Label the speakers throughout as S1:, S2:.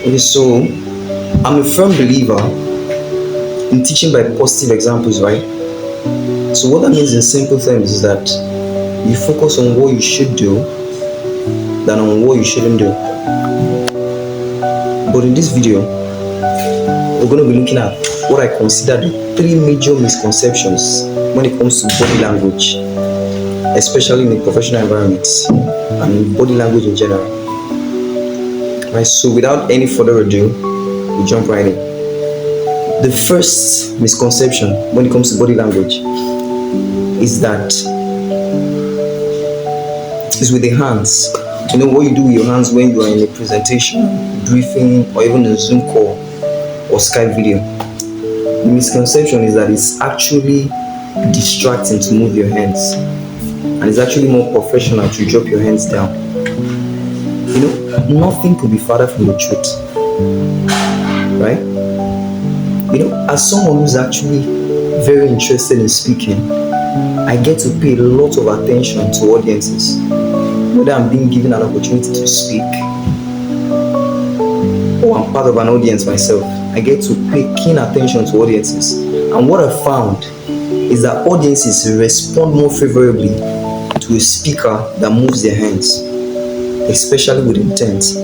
S1: Okay, so I'm a firm believer in teaching by positive examples, right? So what that means in simple terms is that you focus on what you should do than on what you shouldn't do. But in this video, we're going to be looking at what I consider the three major misconceptions when it comes to body language, especially in the professional environments and body language in general. Right, so without any further ado, we jump right in. The first misconception when it comes to body language is with the hands. You know what you do with your hands when you are in a presentation, briefing, or even a Zoom call or Skype video. The misconception is that it's actually distracting to move your hands, and it's actually more professional to drop your hands down. You know, nothing could be farther from the truth, right? You know, as someone who's actually very interested in speaking, I get to pay a lot of attention to audiences. Whether I'm being given an opportunity to speak or I'm part of an audience myself, I get to pay keen attention to audiences. And what I found is that audiences respond more favorably to a speaker that moves their hands, especially with intent,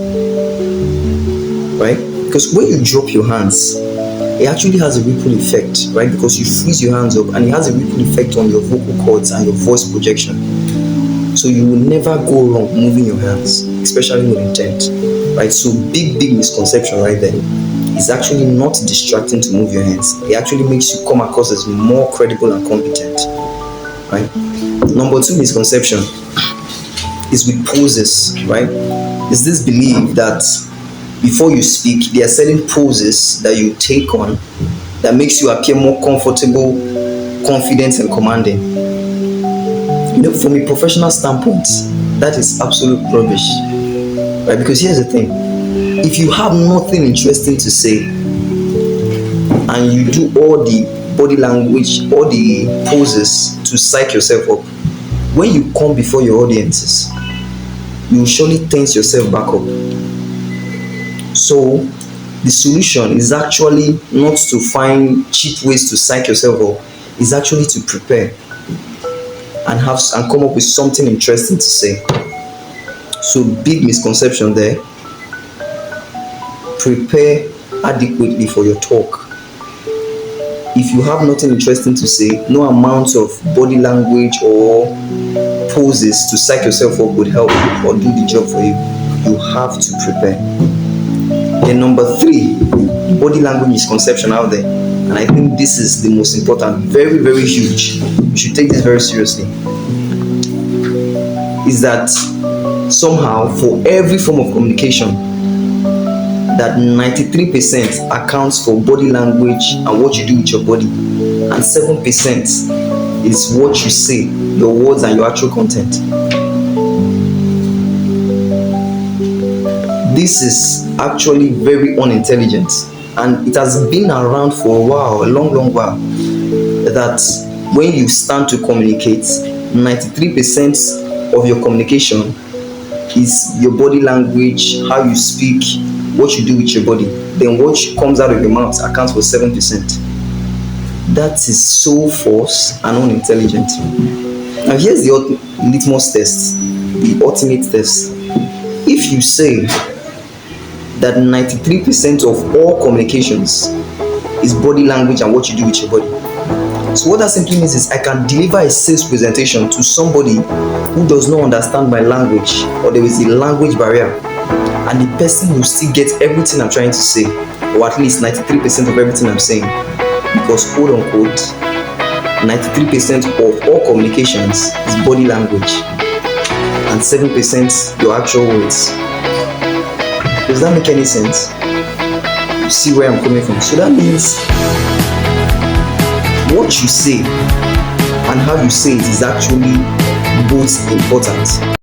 S1: right? Because when you drop your hands, it actually has a ripple effect, right? Because you freeze your hands up, and it has a ripple effect on your vocal cords and your voice projection. So you will never go wrong moving your hands, especially with intent, right? So big misconception right there. It's actually not distracting to move your hands. It actually makes you come across as more credible and competent, right? Number two misconception is with poses, right? Is this belief that before you speak, there are certain poses that you take on that makes you appear more comfortable, confident, and commanding. You know, from a professional standpoint, that is absolute rubbish, right? Because here's the thing: if you have nothing interesting to say and you do all the body language, all the poses to psych yourself up, when you come before your audiences, you will surely tense yourself back up. So the solution is actually not to find cheap ways to psych yourself up. It's actually to prepare and come up with something interesting to say. So big misconception there. Prepare adequately for your talk. If you have nothing interesting to say, no amount of body language or poses to psych yourself up would help or do the job for you. You have to prepare. Then number three, body language misconception out there, and I think this is the most important, very, very huge. You should take this very seriously. Is that somehow for every form of communication, that 93% accounts for body language and what you do with your body, and 7% is what you say, your words and your actual content. This is actually very unintelligent, and it has been around for a while, a long while, that when you stand to communicate, 93% of your communication is your body language, how you speak, what you do with your body. Then what comes out of your mouth accounts for 7%. That is so false and unintelligent. Now here's the litmus test, the ultimate test. If you say that 93% of all communications is body language and what you do with your body, so what that simply means is I can deliver a sales presentation to somebody who does not understand my language, or there is a language barrier, and the person will still get everything I'm trying to say, or at least 93% of everything I'm saying, because quote unquote 93% of all communications is body language and 7% your actual words. Does that make any sense? You see where I'm coming from? So that means what you say and how you say it is actually both important.